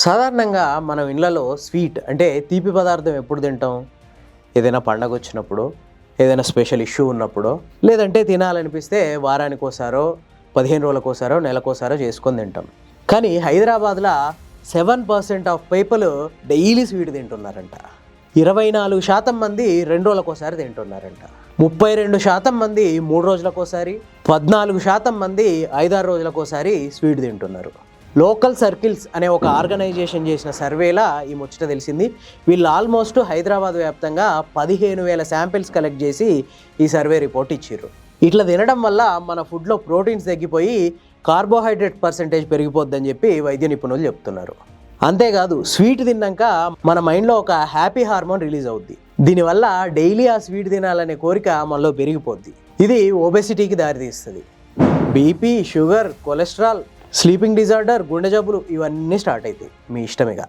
సాధారణంగా మనం ఇళ్ళలో స్వీట్ అంటే తీపి పదార్థం ఎప్పుడు తింటాం? ఏదైనా పండగ వచ్చినప్పుడు, ఏదైనా స్పెషల్ ఇష్యూ ఉన్నప్పుడో, లేదంటే తినాలనిపిస్తే వారానికోసారో, 15 రోజులకోసారో, నెలకోసారో చేసుకొని తింటాం. కానీ హైదరాబాద్లో 7% ఆఫ్ పీపుల్ డైలీ స్వీట్ తింటున్నారంట. 24% మంది 2 రోజులకోసారి తింటున్నారంట. 32% మంది 3 రోజులకోసారి, 14% మంది 5-6 రోజులకోసారి స్వీట్ తింటున్నారు. లోకల్ సర్కిల్స్ అనే ఒక ఆర్గనైజేషన్ చేసిన సర్వేలా ఈ ముచ్చట తెలిసింది. వీళ్ళు ఆల్మోస్ట్ హైదరాబాద్ వ్యాప్తంగా 15,000 శాంపిల్స్ కలెక్ట్ చేసి ఈ సర్వే రిపోర్ట్ ఇచ్చారు. ఇట్లా తినడం వల్ల మన ఫుడ్లో ప్రోటీన్స్ తగ్గిపోయి కార్బోహైడ్రేట్ పర్సెంటేజ్ పెరిగిపోద్దని చెప్పి వైద్య నిపుణులు చెప్తున్నారు. అంతేకాదు స్వీట్ తిన్నాక మన మైండ్లో ఒక హ్యాపీ హార్మోన్ రిలీజ్ అవుద్ది. దీనివల్ల డైలీ ఆ స్వీట్ తినాలనే కోరిక మనలో పెరిగిపోద్ది. ఇది ఒబెసిటీకి దారితీస్తుంది. BP, sugar, cholesterol, sleeping disorder, గుండె జబ్బులు ఇవన్నీ స్టార్ట్ అవుతాయి. మీ ఇష్టమేగా.